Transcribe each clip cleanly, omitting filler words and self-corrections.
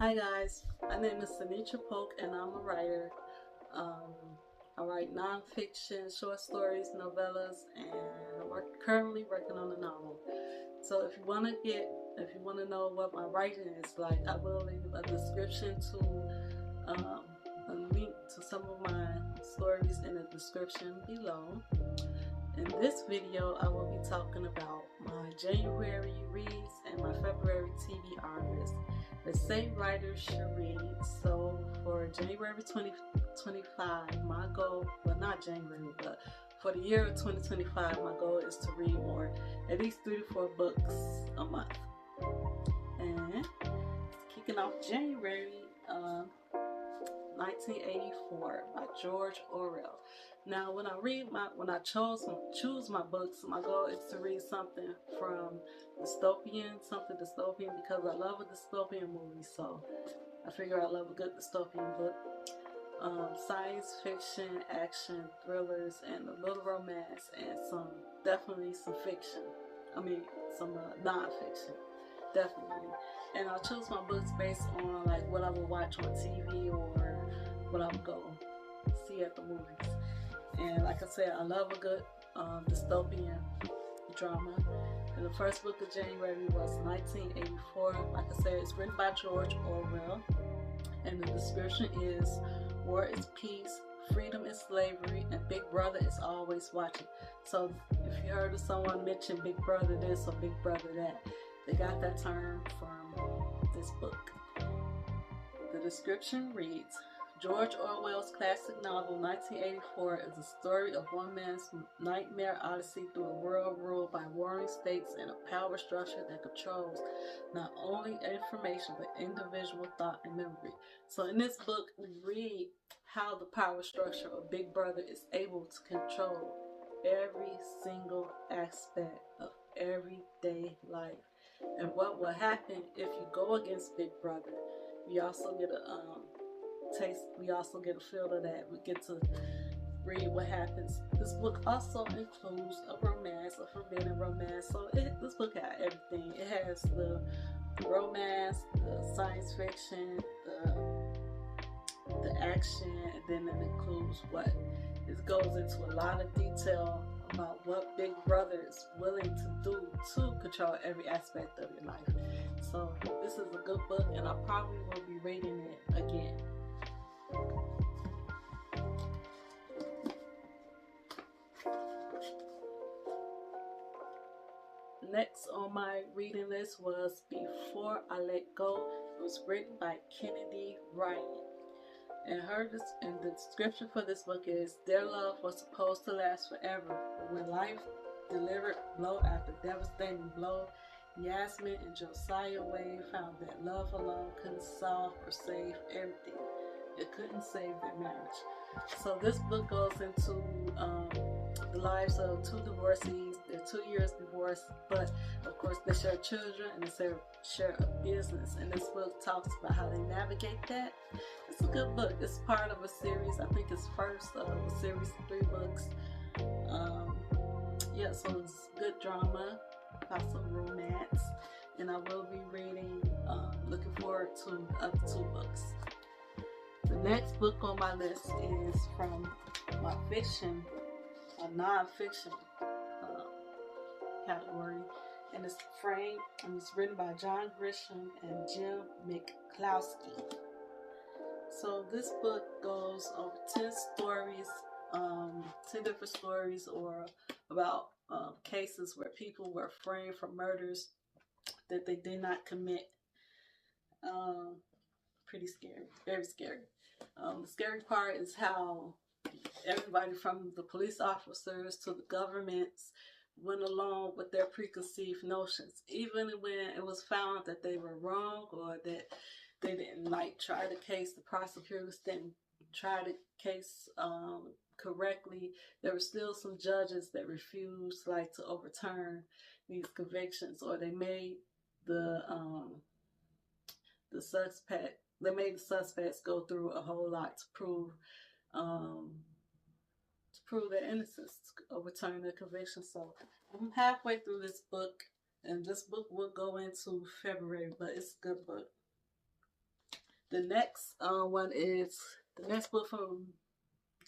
Hi guys, my name is Sanitra Polk and I'm a writer. Um, I write nonfiction, short stories, novellas, and I'm currently working on a novel. So if you want to know what my writing is like, I will leave a description to um, a link to some of my stories in the description below. In this video, I will be talking about my January reads and my February TBR list. The same writers should read. So for January 2025, my goal, well not January, but for the year of 2025, my goal is to read more, at least 3 to 4 books a month. And kicking off January, 1984 by George Orwell. Now, when I choose my books, my goal is to read something from something dystopian, because I love a dystopian movie. So I figure I love a good dystopian book. Science fiction, action, thrillers, and a little romance, and definitely some fiction. I mean, some non-fiction, definitely. And I'll choose my books based on like what I would watch on TV or what I would go see at the movies. And like I said, I love a good dystopian drama. And the first book of January was 1984. Like I said, it's written by George Orwell. And the description is: war is peace, freedom is slavery, and Big Brother is always watching. So if you heard of someone mention Big Brother this or Big Brother that, they got that term from this book. The description reads: George Orwell's classic novel 1984 is a story of one man's nightmare odyssey through a world ruled by warring states and a power structure that controls not only information but individual thought and memory. So in this book, we read how the power structure of Big Brother is able to control every single aspect of everyday life, and what will happen if you go against Big Brother. We also get a we also get a feel of that. We get to read what happens. This book also includes a romance, a forbidden romance. So this book has everything. It has the romance, the science fiction, the action, and then it includes what it goes into a lot of detail about what Big Brother is willing to do to control every aspect of your life. So this is a good book, and I probably will be reading it again. Next on my reading list was Before I Let Go. It was written by Kennedy Ryan. And the description for this book is: their love was supposed to last forever, but when life delivered blow after devastating blow, Yasmin and Josiah Wade found that love alone couldn't solve or save everything. It couldn't save their marriage. So this book goes into the lives of two divorcees. They're 2 years divorced, but of course they share children and they share a business. And this book talks about how they navigate that. It's a good book. It's part of a series. I think it's first of a series of 3 books. Yeah, so it's good drama, got some romance, and I will be reading. Looking forward to the other 2 books. The next book on my list is from my fiction, a non-fiction category, and it's written by John Grisham and Jim McCloskey. So this book goes over 10 stories, 10 different stories, or about cases where people were framed for murders that they did not commit. Pretty scary, very scary. The scary part is how everybody from the police officers to the governments went along with their preconceived notions, even when it was found that they were wrong or that they didn't try the case, the prosecutors didn't try the case correctly. There were still some judges that refused to overturn these convictions, or they made the suspects go through a whole lot to prove their innocence, to overturn their conviction. So I'm halfway through this book, and this book will go into February, but it's a good book. The next one is the next book from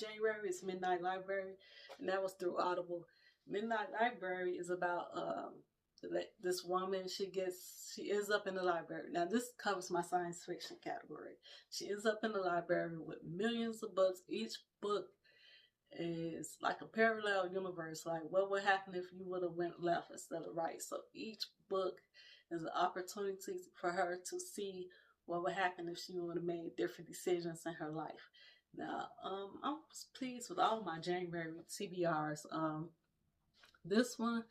January is Midnight Library, and that was through Audible. Midnight Library is about this woman. She ends up in the library. Now this covers my science fiction category. She ends up in the library with millions of books. Each book is like a parallel universe. Like what would happen if you would have went left instead of right? So each book is an opportunity for her to see what would happen if she would have made different decisions in her life. Now, I was pleased with all my January TBRs. This one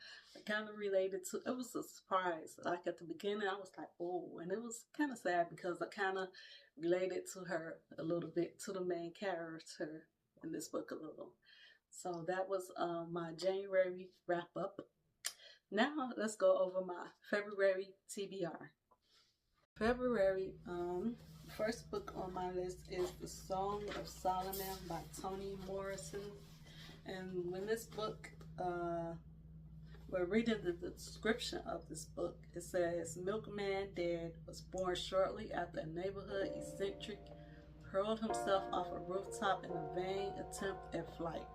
kind of related to, it was a surprise. Like at the beginning, I was like, oh, and it was kind of sad because I kind of related to her a little bit, to the main character in this book a little. So that was my January wrap up. Now let's go over my February TBR. February, first book on my list is The Song of Solomon by Toni Morrison. And when this book, we're reading the description of this book, it says, Milkman Dad was born shortly after a neighborhood eccentric hurled himself off a rooftop in a vain attempt at flight.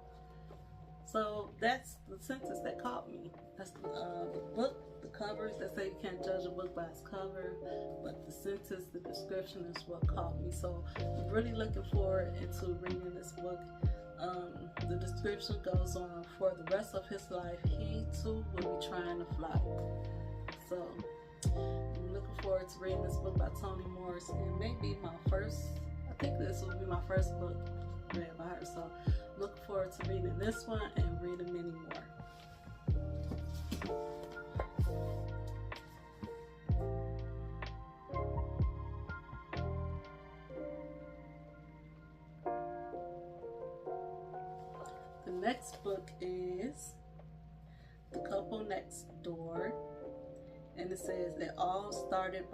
So that's the sentence that caught me. That's the book, the covers that say you can't judge a book by its cover, but the sentence, the description is what caught me. So I'm really looking forward into reading this book. The description goes on, for the rest of his life, he too will be trying to fly. So I'm looking forward to reading this book by Toni Morrison. It may be my first, I think this will be my first book read by her. So looking forward to reading this one and reading many more. The next book is The Couple Next Door, and it says it all started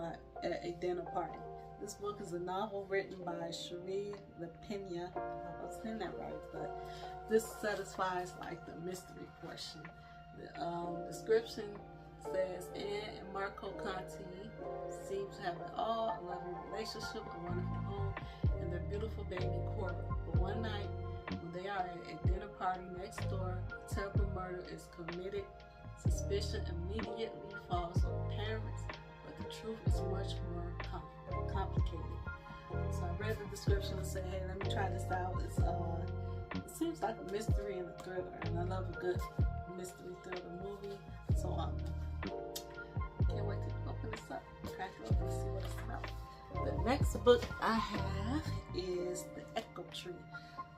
at a dinner party. This book is a novel written by Cherie LaPena. I was saying that right, but this satisfies like the mystery portion. The description says Anne and Marco Conti seem to have it all, a loving relationship, a wonderful home, and their beautiful baby Cora. But one night, when they are at a dinner party next door, a terrible murder is committed. Suspicion immediately falls on the parents, but the truth is much more complicated. So I read the description and said, hey, let me try this out. It seems like a mystery and a thriller, and I love a good mystery thriller movie. So can't wait to open this up, crack it open and see what it's about. The next book I have is The Echo Tree.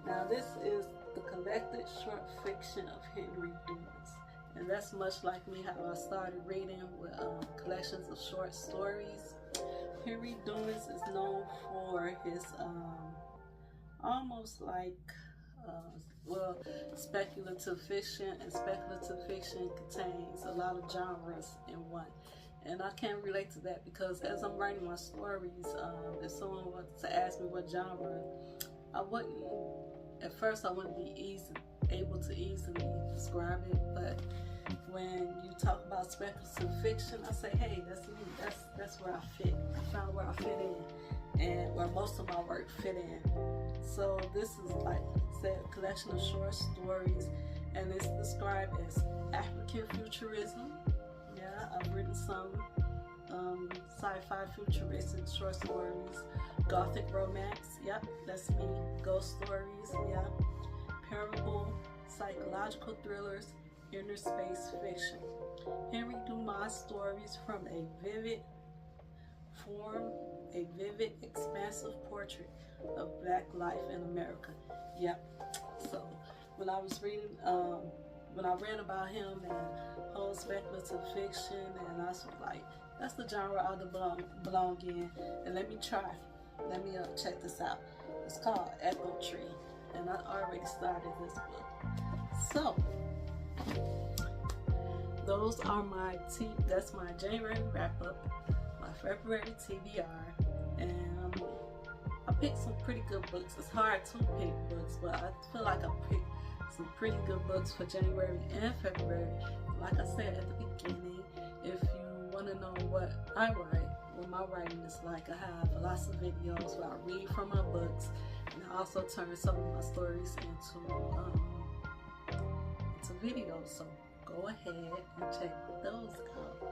Now this is the collected short fiction of Henry Dumas. And that's much like me, how I started reading with collections of short stories. Henry Dumas is known for his almost like, speculative fiction, and speculative fiction contains a lot of genres in one. And I can't relate to that because as I'm writing my stories, if someone was to ask me what genre, at first I wouldn't be able to easily describe it, but when you talk about speculative fiction, I say, hey, that's me, that's where I fit. I found where I fit in, and where most of my work fit in. So this is like I said, a collection of short stories, and it's described as African futurism. Yeah, I've written some sci-fi futuristic short stories, gothic romance, yep, that's me, ghost stories, yeah, parable, psychological thrillers, inner space fiction. Henry Dumas stories from a vivid, expansive portrait of Black life in America. Yep. So when I was reading, when I read about him and whole speculative fiction, and I was like, that's the genre I belong in. And let me check this out. It's called Echo Tree, and I already started this book. So those are that's my January wrap up, my February TBR, and I picked some pretty good books. It's hard to pick books, but I feel like I picked some pretty good books for January and February. Like I said at the beginning, if you want to know what I write, what my writing is like. I have lots of videos where I read from my books, and I also turn some of my stories into videos. So go ahead and check those out.